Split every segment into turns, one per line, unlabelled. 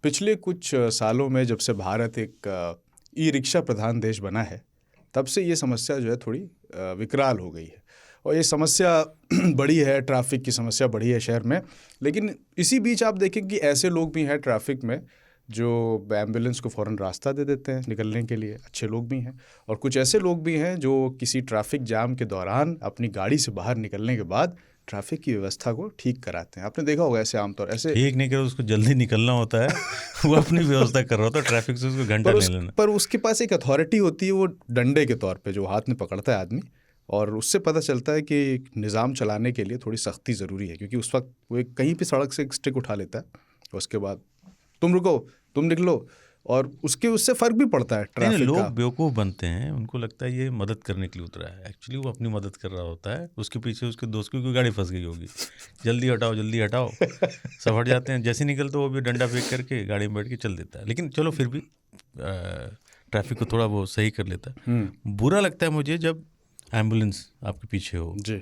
पिछले कुछ सालों में जब से भारत एक ई रिक्शा प्रधान देश बना है, तब से ये समस्या जो है थोड़ी विकराल हो गई है। और ये समस्या बड़ी है, ट्रैफिक की समस्या बड़ी है शहर में। लेकिन इसी बीच आप देखें कि ऐसे लोग भी हैं ट्रैफिक में जो एम्बुलेंस को फ़ौरन रास्ता दे देते हैं निकलने के लिए, अच्छे लोग भी हैं। और कुछ ऐसे लोग भी हैं जो किसी ट्रैफिक जाम के दौरान अपनी गाड़ी से बाहर निकलने के बाद ट्रैफिक की व्यवस्था को ठीक कराते हैं। आपने देखा होगा ऐसे आमतौर ऐसे।
ठीक नहीं कर, उसको जल्दी निकलना होता है वो अपनी व्यवस्था कर रहा होता है, ट्रैफिक से उसको घंटा नहीं लेना।
पर उसके पास एक अथॉरिटी होती है, वो डंडे के तौर पे जो हाथ में पकड़ता है आदमी, और उससे पता चलता है कि निज़ाम चलाने के लिए थोड़ी सख्ती ज़रूरी है। क्योंकि उस वक्त वो कहीं भी सड़क से एक स्टिक उठा लेता है, उसके बाद तुम रुको, तुम निकलो, और उससे फ़र्क भी पड़ता है ट्रैफिक का।
लोग बेवकूफ़ बनते हैं, उनको लगता है ये मदद करने के लिए उतरा है, एक्चुअली वो अपनी मदद कर रहा होता है। उसके पीछे उसके दोस्त की कोई गाड़ी फंस गई होगी, जल्दी हटाओ जल्दी हटाओ, सब हट जाते हैं। जैसे निकलते वो भी डंडा फेंक करके गाड़ी में बैठ के चल देता है। लेकिन चलो फिर भी ट्रैफिक को थोड़ा वो सही कर लेता है। बुरा लगता है मुझे जब एम्बुलेंस आपके पीछे हो
जी,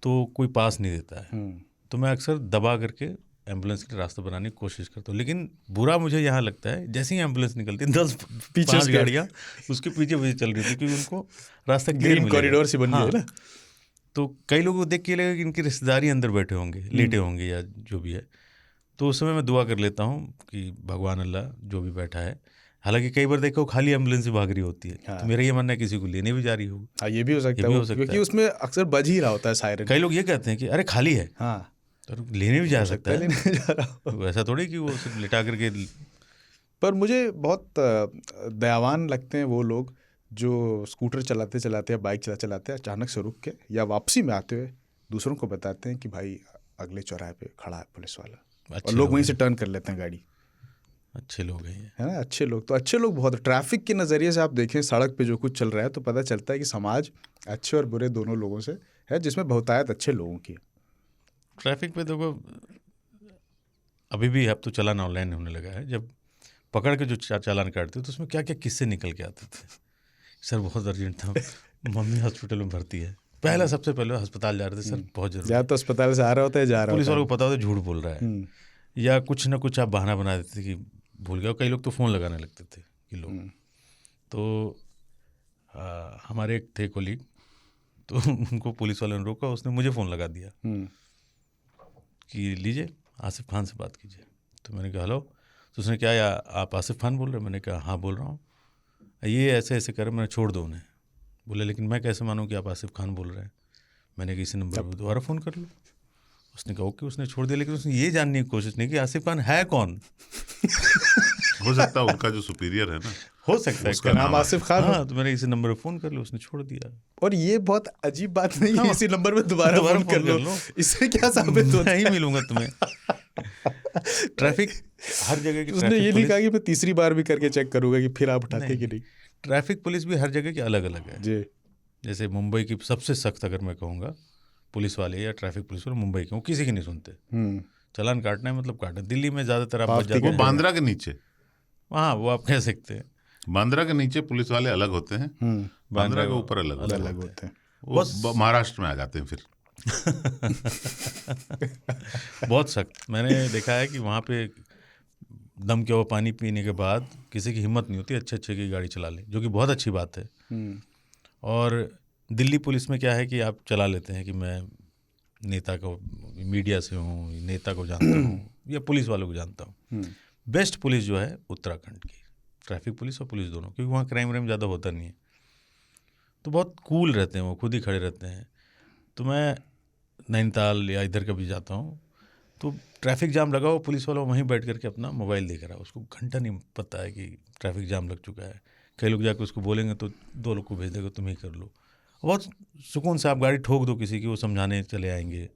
तो कोई पास नहीं देता है, तो मैं अक्सर दबा करके एम्बुलेंस के लिए रास्ता बनाने की कोशिश करता हूँ। लेकिन बुरा मुझे यहाँ लगता है, जैसे ही एम्बुलेंस निकलती है 10-5 गाड़ियाँ उसके पीछे चल रही थी, क्योंकि उनको रास्ता
ग्रीन कॉरिडोर से बन गया है ना।
तो कई लोगों को देख के लगेगा कि इनकी रिश्तेदारी अंदर बैठे होंगे, लेटे होंगे या जो भी है। तो उस समय मैं दुआ कर लेता हूँ कि भगवान अल्लाह जो भी बैठा है। हालांकि कई बार देखो खाली एम्बुलेंस से भाग रही होती है, तो मेरा ये मानना है किसी को लेने भी जा रही होगी।
हाँ, ये भी हो सकता है, क्योंकि उसमें अक्सर बज ही रहा होता है सायरन।
कई लोग ये कहते हैं कि अरे खाली है,
हाँ,
तो लेने भी जा सकता है,
लेने जा रहा
हो। ऐसा थोड़ी कि वो सिर्फ लिटा करके।
पर मुझे बहुत दयावान लगते हैं वो लोग जो स्कूटर चलाते चलाते या बाइक चलाते अचानक से रुक के या वापसी में आते हुए दूसरों को बताते हैं कि भाई अगले चौराहे पे खड़ा है पुलिस वाला, और लोग वहीं से टर्न कर लेते हैं गाड़ी।
अच्छे लोग हैं,
है ना, अच्छे लोग। तो अच्छे लोग बहुत, ट्रैफिक के नज़रिए से आप देखें सड़क पे जो कुछ चल रहा है तो पता चलता है कि समाज अच्छे और बुरे दोनों लोगों से है, जिसमें बहुतायत अच्छे लोगों की।
ट्रैफिक पे देखो अभी भी अब तो चालान ऑनलाइन होने लगा है। जब पकड़ के जो चालान काटते तो उसमें क्या क्या किस्से निकल के आते थे। सर बहुत अर्जेंट था, मम्मी हॉस्पिटल में भर्ती है, सबसे पहले अस्पताल जा रहे थे, सर बहुत जरूरी।
या तो अस्पताल से आ रहा होता है, जा रहा
पुलिस वालों को पता होता है झूठ बोल रहा है, या कुछ ना कुछ आप बहाना बना देते थे कि भूल गया। कई लोग तो फ़ोन लगाने लगते थे कि लोग। तो हमारे एक थे कोलीग, तो उनको पुलिस वाले ने रोका, उसने मुझे फ़ोन लगा दिया कि लीजिए आसिफ खान से बात कीजिए। तो मैंने कहा हेलो। तो उसने क्या, या आप आसिफ खान बोल रहे हैं? मैंने कहा हाँ बोल रहा हूँ। ये ऐसे ऐसे कर, मैंने छोड़ दो उन्हें। बोले लेकिन मैं कैसे मानूँ कि आप आसिफ खान बोल रहे हैं? मैंने किसी नंबर पर दोबारा फ़ोन कर लो। उसने कहा ओके, उसने छोड़ दिया। लेकिन उसने ये जानने की कोशिश नहीं कि आसिफ खान है कौन।
हो सकता है उनका जो सुपीरियर है ना,
हो सकता है
उसका नाम आसिफ खान।
हाँ, तो मैंने इसी नंबर पर फ़ोन कर लो, उसने छोड़ दिया।
और ये बहुत अजीब बात नहीं है, इसी नंबर पे दोबारा फोन कर लो, इससे क्या साबित होता है?
नहीं मिलूंगा तुम्हें। ट्रैफिक हर जगह की,
उसने ये नहीं कहा कि मैं तीसरी बार भी करके चेक करूंगा कि फिर आप उठाते कि नहीं।
ट्रैफिक पुलिस भी हर जगह की अलग अलग है
जी।
जैसे मुंबई की सबसे सख्त अगर मैं कहूँगा पुलिस वाले या ट्रैफिक पुलिस वाले मुंबई के, वो किसी की नहीं सुनते। चालान काटना है मतलब काटना। दिल्ली में ज़्यादातर आप बच जाते हैं।
बांद्रा के नीचे,
हाँ वो आप कह सकते हैं,
बांद्रा के नीचे पुलिस वाले अलग होते हैं, बांद्रा के ऊपर अलग होते हैं। वो महाराष्ट्र में आ जाते हैं फिर।
बहुत सख्त। मैंने देखा है कि वहाँ पे दम के वो पानी पीने के बाद किसी की हिम्मत नहीं होती अच्छे अच्छे की गाड़ी चला ले, जो कि बहुत अच्छी बात है। और दिल्ली पुलिस में क्या है कि आप चला लेते हैं कि मैं नेता को, मीडिया से हूँ, नेता को जानता हूँ या पुलिस वालों को जानता हूँ। बेस्ट पुलिस जो है उत्तराखंड की, ट्रैफिक पुलिस और पुलिस दोनों, क्योंकि वहाँ क्राइम व्राइम ज़्यादा होता नहीं है, तो बहुत कूल रहते हैं, वो खुद ही खड़े रहते हैं। तो मैं नैनीताल या इधर कभी जाता हूँ तो ट्रैफिक जाम लगा हो, पुलिस वाला वहीं बैठ करके अपना मोबाइल देख रहा है, उसको घंटा नहीं पता है कि ट्रैफिक जाम लग चुका है। कई लोग जाकर उसको बोलेंगे तो 2 लोग को भेज देगा तुम ही कर लो। बहुत सुकून से आप गाड़ी ठोक दो किसी की, वो समझाने चले आएंगे।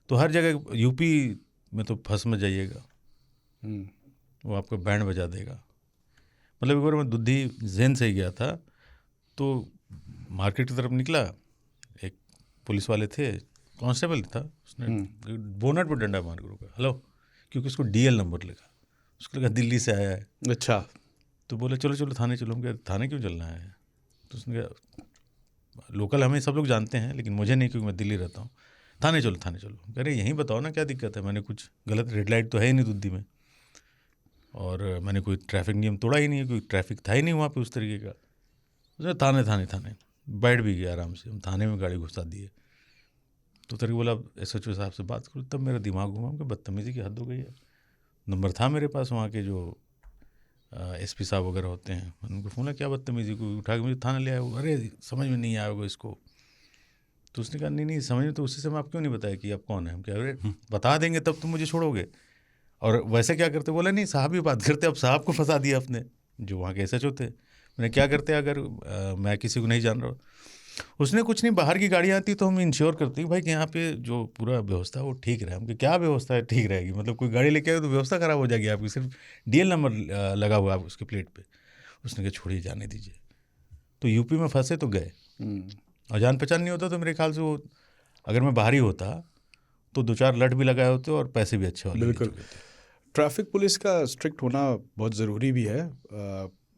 तो हर जगह यूपी में तो फंस में जाइएगा, वो आपका बैंड बजा देगा। मतलब एक बार मैं दुद्धि जैन से ही गया था, तो मार्केट की तरफ निकला, एक पुलिस वाले थे, कांस्टेबल था, उसने बोनट पर डंडा मार के रोका, हेलो, क्योंकि उसको डीएल नंबर लिखा, उसको लगा दिल्ली से आया है।
अच्छा। तो
बोले चलो चलो थाने चलो। हम कहा थाने क्यों चलना है? तो उसने कहा लोकल हमें सब लोग जानते हैं लेकिन मुझे नहीं, क्योंकि मैं दिल्ली रहता हूँ। थाने चलो। कह रहे यहीं बताओ ना क्या दिक्कत है, मैंने कुछ गलत, रेड लाइट तो है ही नहीं दुद्धि में। और मैंने कोई ट्रैफिक नियम तोड़ा ही नहीं है, कोई ट्रैफिक था ही नहीं वहाँ पे उस तरीके का। उसने थाने बैठ भी गया आराम से, हम थाने में गाड़ी घुसा दिए। तो तेरे बोला SHO साहब से बात करो, तब मेरा दिमाग घुमा कि बदतमीज़ी की हद हो गई है। नंबर था मेरे पास वहाँ के जो SP साहब वगैरह होते हैं, मैंने उनको फ़ोन किया, क्या बदतमीज़ी, को उठा के मुझे थाना ले आया। अरे समझ में नहीं आया होगा इसको। तो उसने कहा नहीं समझ में तो उसी समय आप क्यों नहीं बताया कि आप कौन है। हम क्या, अरे बता देंगे तब तुम मुझे छोड़ोगे। और वैसे क्या करते, बोला नहीं साहब ही बात करते। अब साहब को फंसा दिया अपने, जो वहाँ के SHO थे। मैंने क्या करते अगर मैं किसी को नहीं जान रहा हूँ। उसने कुछ नहीं, बाहर की गाड़ियाँ आती तो हम इंश्योर करते हैं भाई कि यहाँ पे जो पूरा व्यवस्था है वो ठीक रहे। हम क्या व्यवस्था है ठीक रहेगी, मतलब कोई गाड़ी लेके आए तो व्यवस्था ख़राब हो जाएगी आपकी, सिर्फ DL नंबर लगा हुआ है उसके प्लेट पे। उसने कहा छोड़िए जाने दीजिए। तो यूपी में फंसे तो गए, और जान पहचान नहीं होता तो मेरे ख्याल से वो, अगर मैं बाहरी होता तो 2-4 लट भी लगाए होते और पैसे भी अच्छे वाले।
बिल्कुल, ट्रैफिक पुलिस का स्ट्रिक्ट होना बहुत ज़रूरी भी है।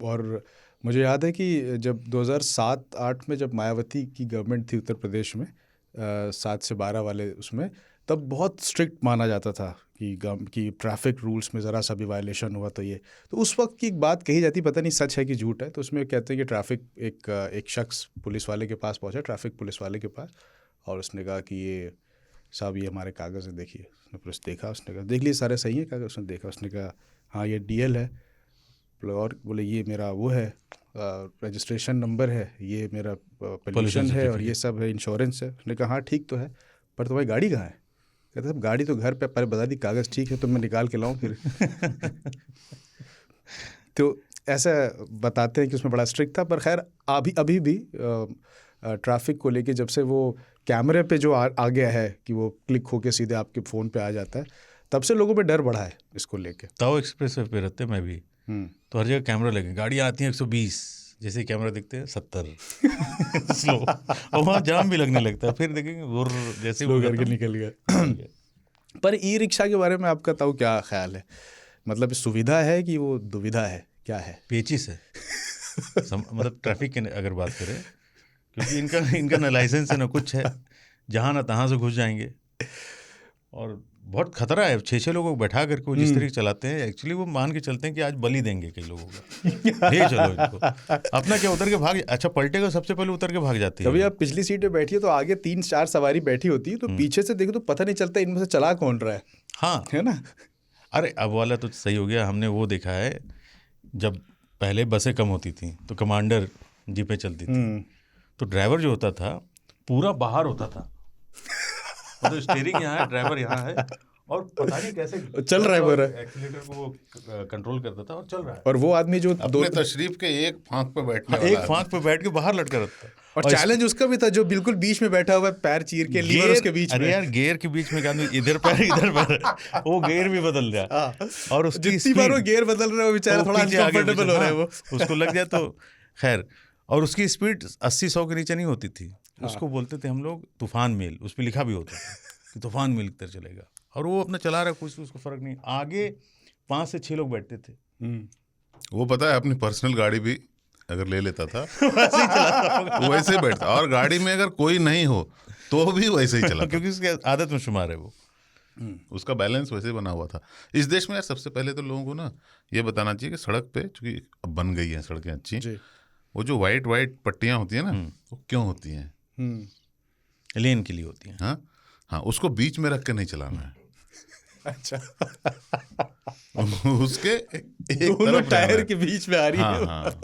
और मुझे याद है कि जब 2007-8 में जब मायावती की गवर्नमेंट थी उत्तर प्रदेश में, 7 से 12 वाले उसमें, तब बहुत स्ट्रिक्ट माना जाता था कि ट्रैफिक रूल्स में ज़रा सा भी वायलेशन हुआ तो ये, तो उस वक्त की एक बात कही जाती, पता नहीं सच है कि झूठ है। तो उसमें कहते हैं कि एक शख्स पुलिस वाले के पास पहुंचा, ट्रैफिक पुलिस वाले के पास, और उसने कहा कि ये साहब ये हमारे कागज़ हैं देखिए। उसने पुलिस देखा, उसने कहा देख लिए सारे सही है कागज़। उसने देखा, उसने कहा हाँ ये DL है, और बोले ये मेरा वो है रजिस्ट्रेशन नंबर है, ये मेरा पोल्यूशन है, और ये सब है, इंश्योरेंस है। उसने कहा हाँ ठीक तो है, पर तुम्हारी गाड़ी कहाँ है? कहते साहब गाड़ी तो घर पे, पहले बता दी कागज़ ठीक है तो मैं निकाल के लाऊं फिर। तो ऐसा बताते हैं कि उसमें बड़ा स्ट्रिक्ट था। पर खैर अभी भी ट्रैफिक को लेके जब से वो कैमरे पे जो आ गया है कि वो क्लिक होके सीधे आपके फ़ोन पे आ जाता है, तब से लोगों में डर बढ़ा है इसको लेके।
ताऊ एक्सप्रेस वे पे रहते मैं भी, तो हर जगह कैमरा लगे, गाड़ियाँ आती हैं 120, जैसे कैमरा दिखते हैं 70 स्लो, और वहाँ जाम भी लगने लगता है। फिर देखेंगे गुर जैसे वो
करके निकल गया। पर ई-रिक्शा के बारे में आपका ताऊ क्या ख्याल है? मतलब सुविधा है कि वो दुविधा है, क्या है?
पेचिश है। मतलब ट्रैफिक की अगर बात करें, क्योंकि इनका ना लाइसेंस है ना कुछ है, जहाँ ना तहाँ से घुस जाएंगे। और बहुत खतरा है, 6-6 लोगों को बैठा करके वो जिस तरीके चलाते हैं, एक्चुअली वो मान के चलते हैं कि आज बलि देंगे कई लोगों का। ले चलो इनको, अपना क्या उतर के भाग, अच्छा पलटेगा सबसे पहले उतर के भाग जाती है।
कभी आप पिछली सीट पे बैठिए तो आगे 3-4 सवारी बैठी होती है, तो पीछे से देखो तो पता नहीं चलता इनमें से चला कौन रहा है।
हाँ
है ना।
अरे अब वाला तो सही हो गया, हमने वो देखा है जब पहले बसें कम होती थी तो कमांडर जीपें चलती थी, तो ड्राइवर जो होता था पूरा बाहर होता था, मतलब स्टीयरिंग यहाँ है, ड्राइवर यहाँ है, और पता नहीं कैसे
चल रहा है पूरा,
एक्सीलेटर को वो कंट्रोल करता था और चल रहा है।
और वो आदमी जो
अपने तशरीफ के एक फांक पे बैठने वाला
एक फांक पे बैठ के बाहर लटका रहता है।
और चैलेंज उसका भी था जो बिल्कुल बीच में बैठा हुआ है, पैर चीर के, लीवर उसके बीच में।
अरे यार गियर के बीच में क्या, इधर पैर इधर पैर, वो गियर भी बदल रहा है, और उसकी
जितनी बार वो गियर बदल रहा है वो बेचारा थोड़ा अनकंफर्टेबल हो रहा है वो,
उसको लग जाए तो खैर। और उसकी स्पीड 80-100 के नीचे नहीं होती थी। उसको बोलते थे हम लोग तूफान मेल, उस पर लिखा भी होता था कि तूफान मेल की तरह चलेगा, और वो अपना चला रहा है, कुछ उसको फर्क नहीं। आगे 5 से 6 लोग बैठते थे।
वो पता है अपनी पर्सनल गाड़ी भी अगर ले लेता था वो वैसे ही बैठता, और गाड़ी में अगर कोई नहीं हो तो भी वैसे ही चला,
क्योंकि उसकी आदत में शुमार है वो,
उसका बैलेंस वैसे बना हुआ था। इस देश में यार सबसे पहले तो लोगों को ना ये बताना चाहिए कि सड़क पे, चूंकि अब बन गई हैं सड़कें अच्छी, वो जो वाइट पट्टियां होती हैं ना, वो क्यों होती हैं?
लेन के लिए होती हैं।
हाँ, उसको बीच में रख के नहीं चलाना है।
अच्छा।
उसके एक
दोनों टायर के बीच में आ रही है।
हाँ,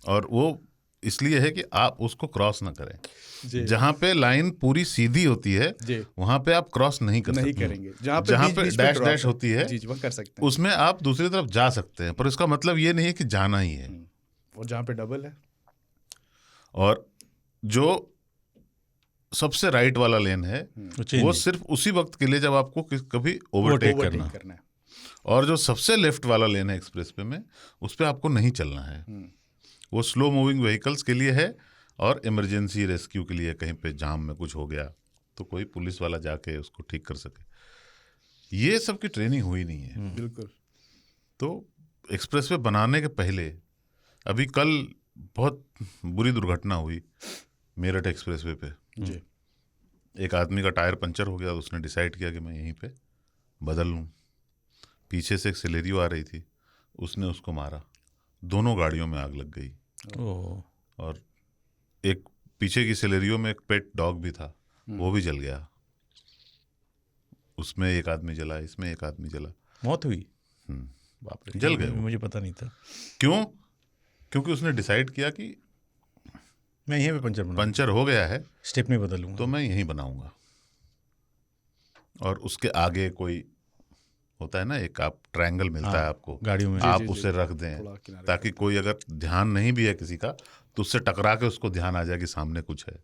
और वो इसलिए है कि आप उसको क्रॉस ना करें। जहाँ पे लाइन पूरी सीधी होती है वहाँ पे आप क्रॉस नहीं
करेंगे। जहाँ
पे डैश डैश होती है
कर सकते हैं,
उसमें आप दूसरी तरफ जा सकते हैं, पर उसका मतलब ये नहीं है कि जाना ही है।
और जहाँ पे डबल है,
और जो सबसे राइट वाला लेन है वो सिर्फ उसी वक्त के लिए जब आपको कभी ओवरटेक करना है, और जो सबसे लेफ्ट वाला लेन है एक्सप्रेस वे में, उस पर आपको नहीं चलना है। वो स्लो मूविंग व्हीकल्स के लिए है, और इमरजेंसी रेस्क्यू के लिए, कहीं पे जाम में कुछ हो गया तो कोई पुलिस वाला जाके उसको ठीक कर सके। ये सब की ट्रेनिंग हुई नहीं है।
बिल्कुल।
तो एक्सप्रेस वे बनाने के पहले, अभी कल बहुत बुरी दुर्घटना हुई मेरठ एक्सप्रेस वे पे। एक आदमी का टायर पंचर हो गया, उसने डिसाइड किया कि मैं यहीं पे बदल लूँ। पीछे से एक सिलेरियो आ रही थी, उसने उसको मारा, दोनों गाड़ियों में आग लग गई।
ओह।
और एक पीछे की सिलेरियो में एक पेट डॉग भी था, वो भी जल गया। उसमें एक आदमी जला, इसमें एक आदमी जला,
मौत हुई।
बाप रे, जल गए।
मुझे पता नहीं था।
क्यों? क्योंकि उसने डिसाइड किया कि
मैं यहीं पे
पंचर हो गया है,
स्टेप नहीं बदलूंगा,
तो मैं यहीं बनाऊंगा। और उसके आगे कोई होता है ना, एक आप ट्रायंगल मिलता है आपको
गाड़ियों में,
आप उसे रख दें ताकि कोई अगर ध्यान नहीं भी है किसी का तो उससे टकरा के उसको ध्यान आ जाए कि सामने कुछ है।